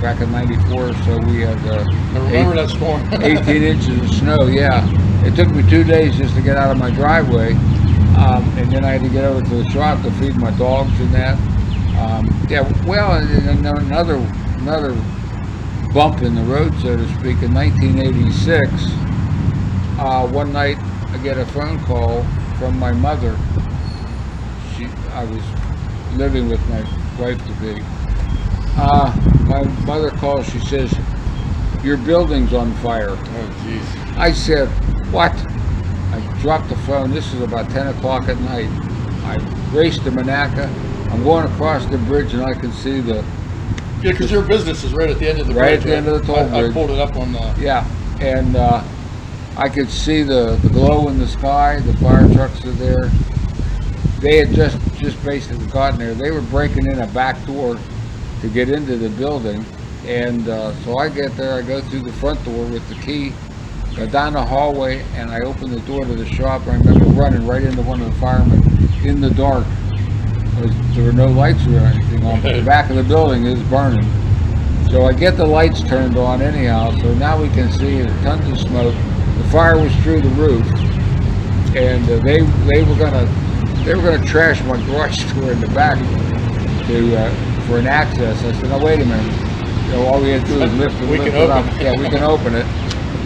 Back in '94, so we had I remember that storm. 18 inches of snow. Yeah, it took me 2 days just to get out of my driveway, and then I had to get over to the shop to feed my dogs and that. Yeah, well, and another bump in the road, so to speak. In 1986, one night I get a phone call from my mother. I was living with my wife-to-be. My mother calls, she says, "Your building's on fire." Oh, jeez. I said, "What?" I dropped the phone. This is about 10 o'clock at night. I raced to Monaca. I'm going across the bridge, and I can see Yeah, because your business is right at the end of the bridge. Right at the end of the toll bridge. I pulled it up on the... Yeah, and I could see the glow in the sky. The fire trucks are there. They had just basically gotten there. They were breaking in a back door to get into the building, and so I get there. I go through the front door with the key, go down the hallway, and I open the door to the shop. I remember running right into one of the firemen in the dark, there were no lights or anything on, but the back of the building is burning. So I get the lights turned on anyhow, so now we can see tons of smoke. The fire was through the roof, and they were gonna trash my garage door in the back for an access. I said, "No, wait a minute. All we had to do is lift it up. Yeah, we can open it."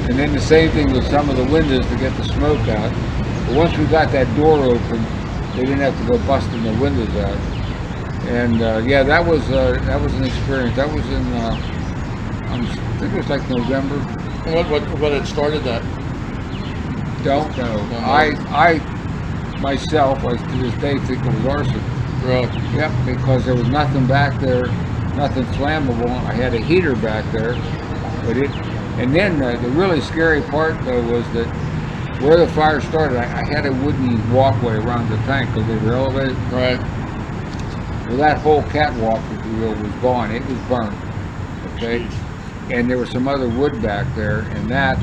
And then the same thing with some of the windows to get the smoke out. But once we got that door open, they didn't have to go busting the windows out. And yeah, that was an experience. That was in I think it was like November. What had started that? Don't know. I myself, to this day, think it was arson. Really? Yep, because there was nothing back there, nothing flammable. I had a heater back there, but and then the really scary part though was that where the fire started, I had a wooden walkway around the tank because they were elevated. Right. Well, that whole catwalk, if you will, was gone. It was burned. Okay. Jeez. And there was some other wood back there, and that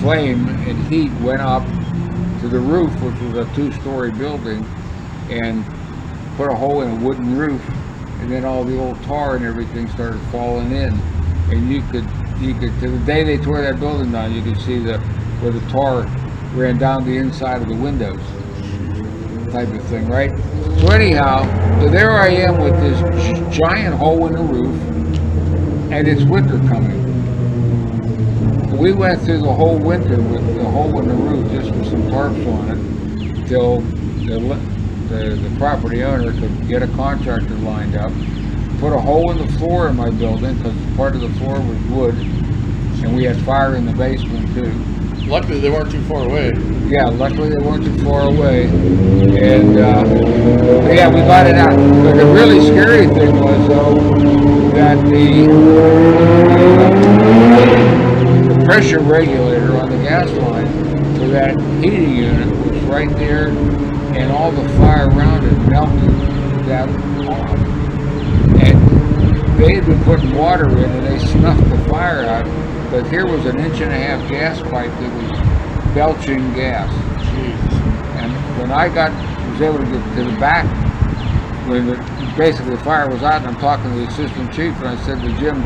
flame and heat went up to the roof, which was a 2-story building, and put a hole in a wooden roof, and then all the old tar and everything started falling in, and you could to the day they tore that building down, you could see where the tar ran down the inside of the windows, type of thing, right? So anyhow, so there I am with this giant hole in the roof, and it's winter coming. We went through the whole winter with the hole in the roof just with some tarps on it, till the property owner could get a contractor lined up, put a hole in the floor in my building because part of the floor was wood, and we had fire in the basement too. Luckily, they weren't too far away. Yeah, luckily they weren't too far away, and yeah, we got it out. But the really scary thing was though that the pressure regulator on the gas line for that heating unit was right there, and all the fire around it melted that off. And they had been putting water in and they snuffed the fire out, but here was an 1.5-inch gas pipe that was belching gas. Jeez. And when I was able to get to the back, when basically the fire was out, and I'm talking to the assistant chief, and I said to Jim,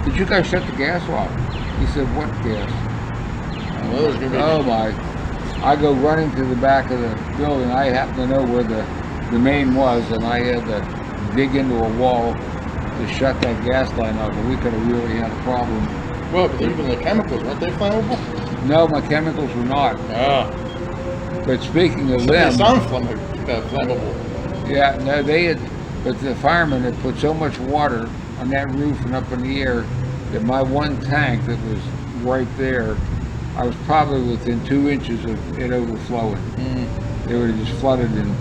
"Did you guys shut the gas off?" He said, "What gas?" Oh my. I go running to the back of the building. I happen to know where the main was, and I had to dig into a wall to shut that gas line off, and we could have really had a problem. Well, but even the chemicals, weren't they flammable? No, my chemicals were not. Ah. But speaking of They them, sound flammable. yeah, no, they had, but the firemen had put so much water on that roof and up in the air that my one tank that was right there, I was probably within 2 inches of it overflowing. It would have just flooded, and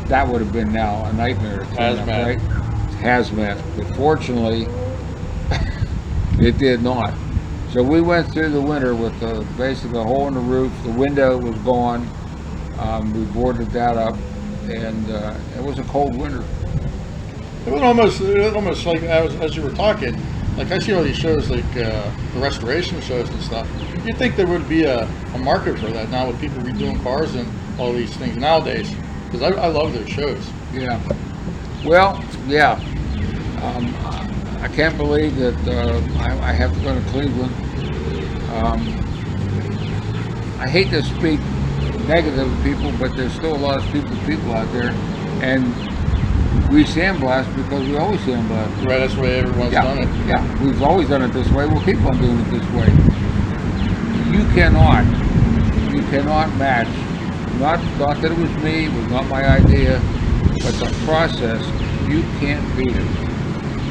that would have been now a nightmare to clean up, right? Hazmat. But fortunately, it did not. So we went through the winter with basically a hole in the roof. The window was gone. We boarded that up, and it was a cold winter. It was almost like as you were talking, like I see all these shows like the restoration shows and stuff. You'd think there would be a market for that now with people redoing cars and all these things nowadays, because I love their shows. Yeah. Well, yeah. I can't believe that I have to go to Cleveland. I hate to speak negative of people, but there's still a lot of stupid people out there, and we sandblast because we always sandblast. Right, that's the way everyone's done it. Yeah, we've always done it this way. We'll keep on doing it this way. You cannot match. Not that it was me, it was not my idea, but the process, you can't beat it.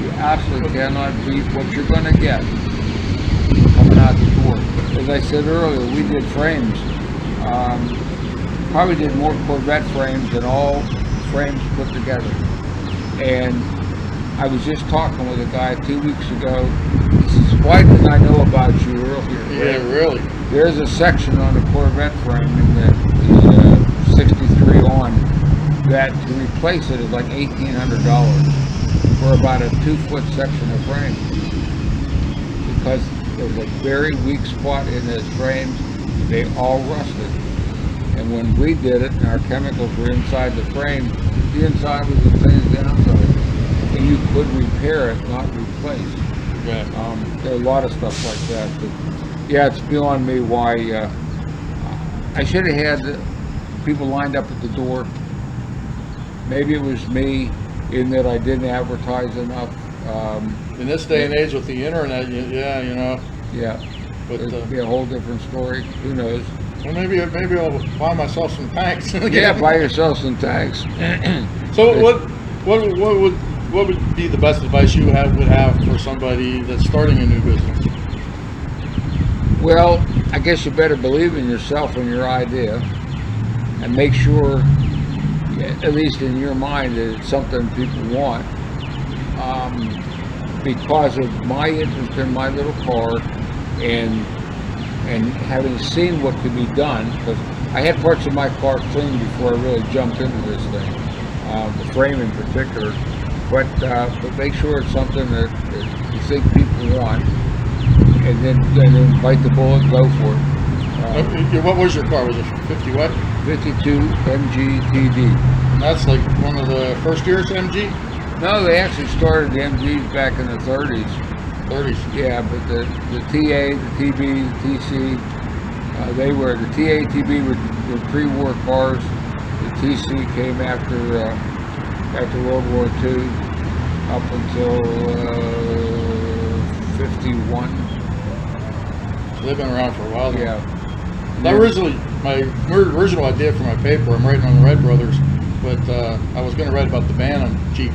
You absolutely cannot beat what you're going to get coming out the door. As I said earlier, we did frames. Probably did more Corvette frames than all frames put together. And I was just talking with a guy 2 weeks ago. He says, "Why didn't I know about you earlier?" Yeah, really. There's a section on the Corvette frame in the 63 on that to replace it is like $1,800 for about a 2-foot section of frame, because there was a very weak spot in those frames. They all rusted, and when we did it and our chemicals were inside the frame, the inside was the same as the outside. And you could repair it, not replace. Yeah. There are a lot of stuff like that. But yeah, it's beyond me why I should have had people lined up at the door. Maybe it was me in that I didn't advertise enough. In this day and age with the internet, yeah, you know. Yeah, But it'd be a whole different story. Who knows? well, maybe I'll buy myself some tanks. Yeah, buy yourself some tanks. So what would be the best advice you would have for somebody that's starting a new business? Well, I guess you better believe in yourself and your idea, and make sure, at least in your mind, that it's something people want. Because of my interest in my little car, and having seen what could be done, because I had parts of my car cleaned before I really jumped into this thing, the frame in particular. But make sure it's something that you think people want, and then bite the bullet and go for it. What was your car? Was it 50 what? 52 MGTD. And that's like one of the first years MG? No, they actually started the MGs back in the 30s. 30s. Yeah, but the TA, the TB, the TC, the TA, TB were pre-war cars. The TC came after World War II, up until 51. So they've been around for a while. Though. Yeah. My original idea for my paper, I'm writing on the Wright brothers, but I was going to write about the Bantam Jeep.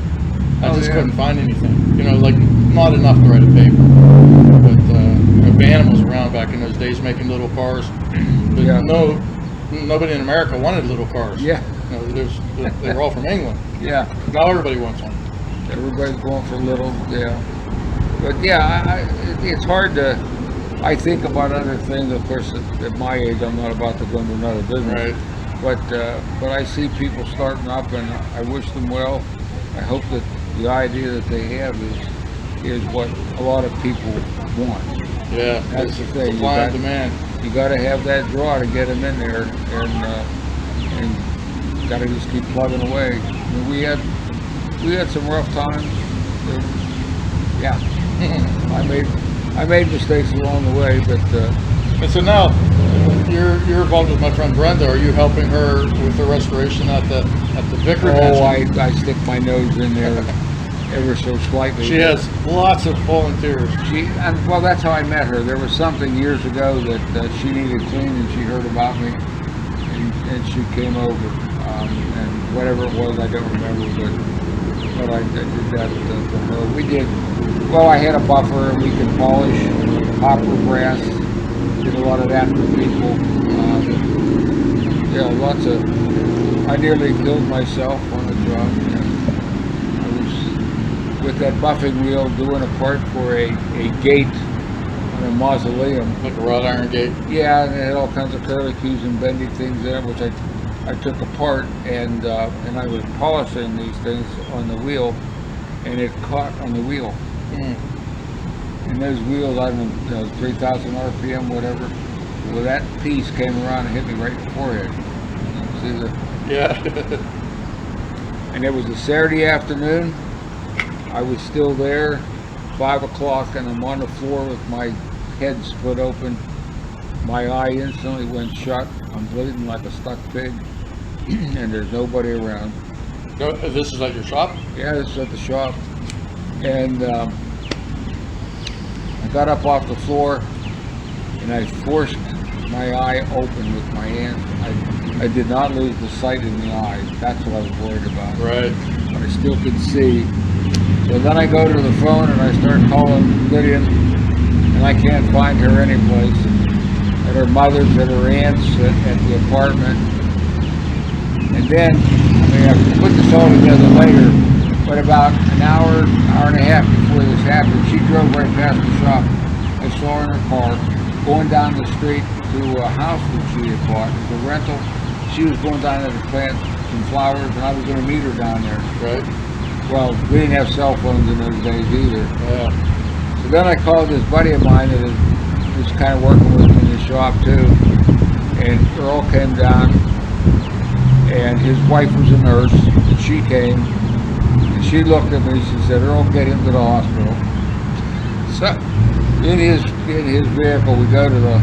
I just couldn't find anything. You know, like not enough to write a paper. But Bantam was around back in those days making little cars. But nobody in America wanted little cars. Yeah. You know, they were all from England. Yeah. Now everybody wants one. Everybody's going for little, yeah. But yeah, it's hard to. I think about other things. Of course, at my age, I'm not about to go into another business. Right. But I see people starting up, and I wish them well. I hope that the idea that they have is what a lot of people want. Yeah, That's the thing. Supply and demand. You got to have that draw to get them in there, and got to just keep plugging away. I mean, we had some rough times. Yeah, I made mistakes along the way, but. And so now, you're involved with my friend Brenda. Are you helping her with the restoration at the Vicar Mansion? I stick my nose in there ever so slightly. She has lots of volunteers. Well, that's how I met her. There was something years ago that she needed cleaned, and she heard about me, and she came over. And whatever it was, I don't remember, but I did that for her. We did. Well, I had a buffer, and we could polish copper brass. Did a lot of that for people. Lots of. I nearly killed myself on the job. I was with that buffing wheel doing a part for a gate on a mausoleum. Like a wrought iron gate. Yeah, and it had all kinds of curlicues and bendy things in it, which I took apart, and I was polishing these things on the wheel, and it caught on the wheel. Mm. And those wheels, I don't know, 3,000 RPM, whatever. Well, that piece came around and hit me right in the forehead. See the? Yeah. And it was a Saturday afternoon. I was still there, 5 o'clock, and I'm on the floor with my head split open. My eye instantly went shut. I'm bleeding like a stuck pig, and there's nobody around. No, this is at your shop? Yeah, this is at the shop. And I got up off the floor, and I forced my eye open with my hand. I did not lose the sight in the eye. That's what I was worried about. Right. But I still could see. So then I go to the phone and I start calling Lydian, and I can't find her anyplace. At her mother's, at her aunt's, at the apartment. And then, I put this all together later, but about an hour and a half before this happened, she drove right past the shop. I saw her in her car, going down the street to a house that she had bought, the rental. She was going down there to plant some flowers, and I was going to meet her down there. Right. Well, we didn't have cell phones in those days either. Yeah. So then I called this buddy of mine that was kind of working with me in the shop too, and Earl came down, and his wife was a nurse, and she she came, and she looked at me, she said, Earl, get him to the hospital. So, in his vehicle, we go to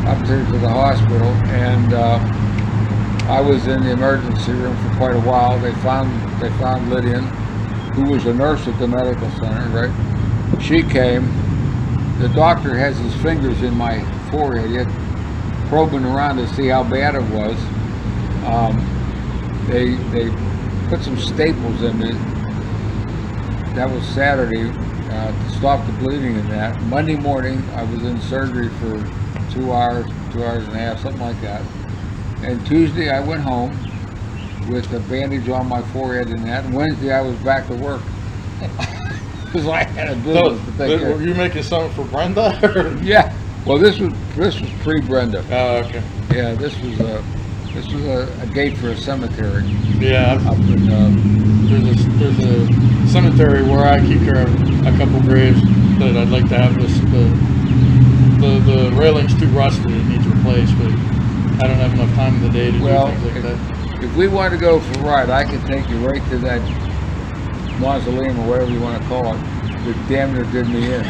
up there to the hospital, and I was in the emergency room for quite a while. They found Lydian, who was a nurse at the medical center, right? She came. The doctor has his fingers in my forehead, yet probing around to see how bad it was. They put some staples in me. That was Saturday to stop the bleeding in that. Monday morning, I was in surgery for 2 hours and a half, something like that. And Tuesday, I went home with a bandage on my forehead and that. And Wednesday, I was back to work. Because I had a business to take care of. Were you making something for Brenda? Yeah. Well, this was pre-Brenda. Oh, okay. Yeah, this was a gate for a cemetery. Yeah. Up in, there's a cemetery where I keep care of a couple graves that I'd like to have the railing's too rusted, it needs replaced, but I don't have enough time in the day to do things like that. If we want to go for a ride, I can take you right to that mausoleum or whatever you want to call it. That damn near did me in.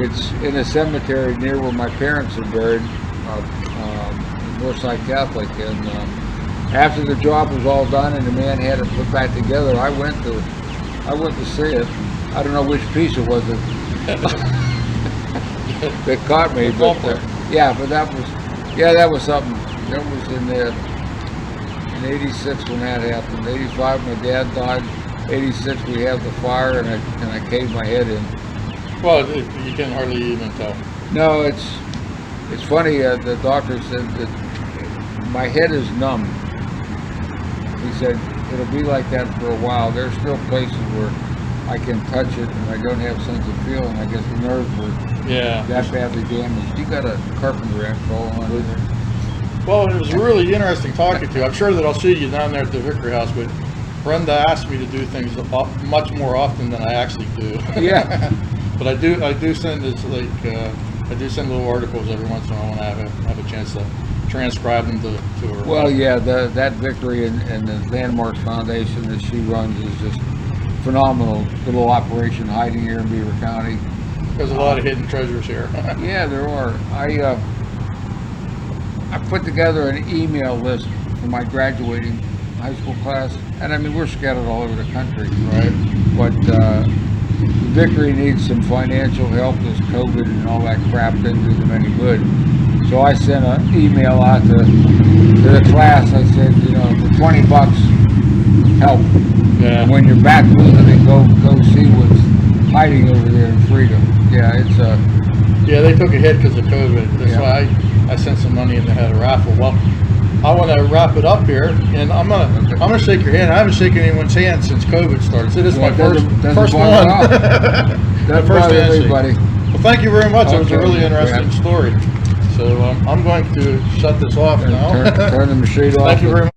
It's in a cemetery near where my parents are buried, Northside Catholic, and after the job was all done and the man had it put back together, I went to see it. I don't know which piece it was that caught me, but but that was something. That was in '86 when that happened. '85 my dad died. '86 we had the fire and I caved my head in. Well, you can hardly even tell. No, it's funny. The doctor said that my head is numb. He said it'll be like that for a while. There's still places where I can touch it and I don't have sense of feeling. I guess the nerves were that badly damaged. You got a carpenter act all on there. Well, it was really interesting talking to you. I'm sure that I'll see you down there at the Victory House, but Brenda asked me to do things much more often than I actually do. Yeah. But I do send I do send little articles every once in a while when I have a chance to transcribe them to her. Well, yeah, that Victory and the Landmarks Foundation that she runs is just phenomenal. Little operation hiding here in Beaver County. There's a lot of hidden treasures here. Yeah, there are. I put together an email list for my graduating high school class, and I mean we're scattered all over the country, right? But Victory needs some financial help. This COVID and all that crap didn't do them any good. So I sent an email out to the class. I said, for $20, help. Yeah. And when you're back visiting, go see what's hiding over there in Freedom. Yeah, it's Yeah, they took a hit because of COVID. That's why I sent some money in to have a raffle. Well, I want to wrap it up here, and I'm gonna shake your hand. I haven't shaken anyone's hand since COVID started. So this is my first one. That's first everybody. Well, thank you very much. It was a really interesting story. So I'm going to shut this off now. Turn the machine off. Thank you very much.